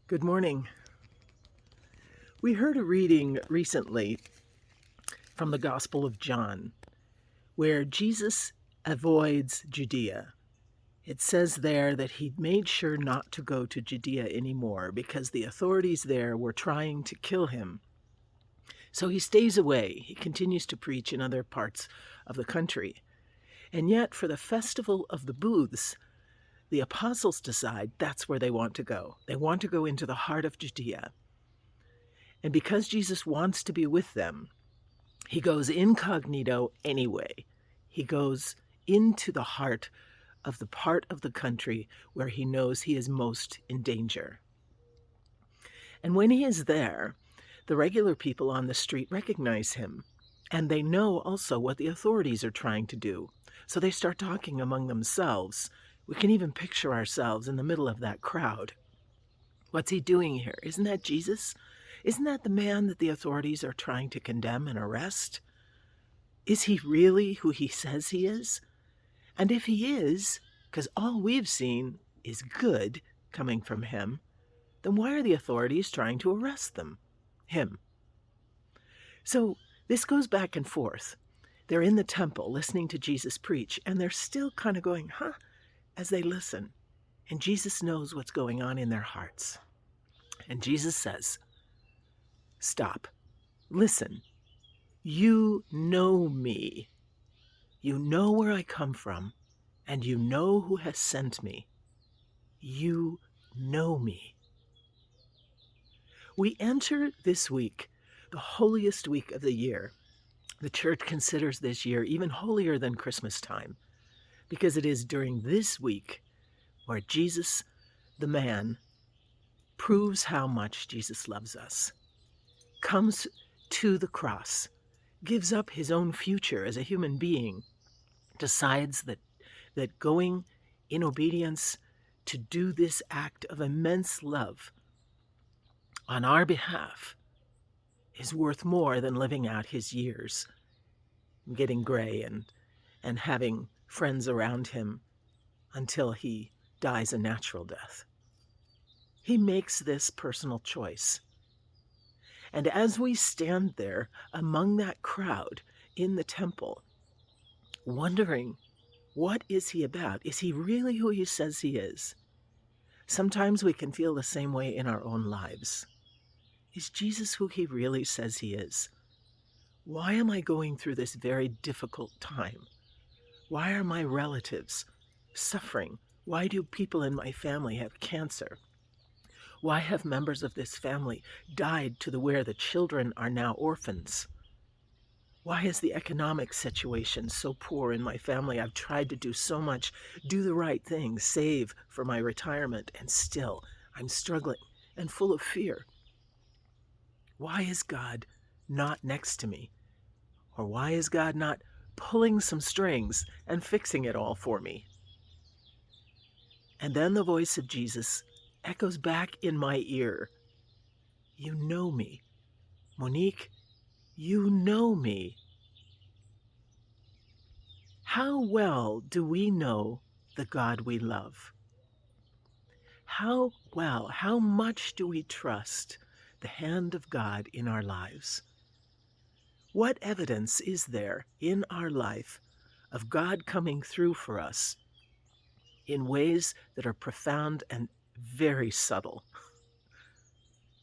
Good morning. We heard a reading recently from the Gospel of John where Jesus avoids Judea. It says there that he made sure not to go to Judea anymore because the authorities there were trying to kill him. So he stays away. He continues to preach in other parts of the country. And yet, for the Festival of the Booths, the apostles decide that's where they want to go. They want to go into the heart of Judea. And because Jesus wants to be with them, he goes incognito anyway. He goes into the heart of the part of the country where he knows he is most in danger. And when he is there, the regular people on the street recognize him, and they know also what the authorities are trying to do. So they start talking among themselves. We can even picture ourselves in the middle of that crowd. What's he doing here? Isn't that Jesus? Isn't that the man that the authorities are trying to condemn and arrest? Is he really who he says he is? And if he is, because all we've seen is good coming from him, then why are the authorities trying to arrest him? So this goes back and forth. They're in the temple listening to Jesus preach, and they're still kind of going, huh, as they listen. And Jesus knows what's going on in their hearts. And Jesus says, stop, listen. You know me. You know where I come from, and you know who has sent me. You know me. We enter this week, the holiest week of the year. The church considers this year even holier than Christmas time, because it is during this week where Jesus, the man, proves how much Jesus loves us, comes to the cross, gives up his own future as a human being, decides that going in obedience to do this act of immense love on our behalf is worth more than living out his years, getting gray and having friends around him until he dies a natural death. He makes this personal choice. And as we stand there among that crowd in the temple, wondering, what is he about? Is he really who he says he is? Sometimes we can feel the same way in our own lives. Is Jesus who he really says he is? Why am I going through this very difficult time? Why are my relatives suffering? Why do people in my family have cancer? Why have members of this family died to the where the children are now orphans? Why is the economic situation so poor in my family? I've tried to do so much, do the right thing, save for my retirement, and still I'm struggling and full of fear. Why is God not next to me? Or why is God not pulling some strings and fixing it all for me? And then the voice of Jesus echoes back in my ear. You know me. Monique, you know me. How well do we know the God we love? How well, how much do we trust the hand of God in our lives? What evidence is there in our life of God coming through for us in ways that are profound and very subtle?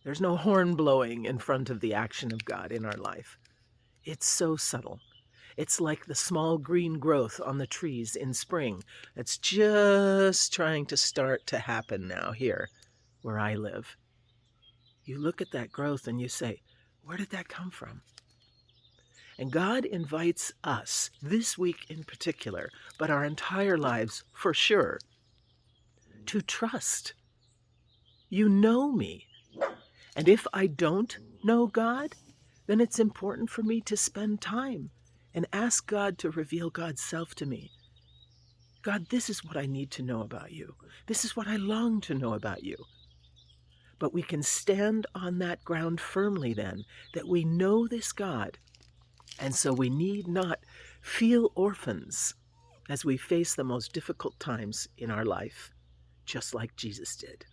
There's no horn blowing in front of the action of God in our life. It's so subtle. It's like the small green growth on the trees in spring that's just trying to start to happen now here where I live. You look at that growth and you say, where did that come from? And God invites us, this week in particular, but our entire lives for sure, to trust. You know me. And if I don't know God, then it's important for me to spend time and ask God to reveal God's self to me. God, this is what I need to know about you. This is what I long to know about you. But we can stand on that ground firmly then, that we know this God, and so we need not feel orphans as we face the most difficult times in our life, just like Jesus did.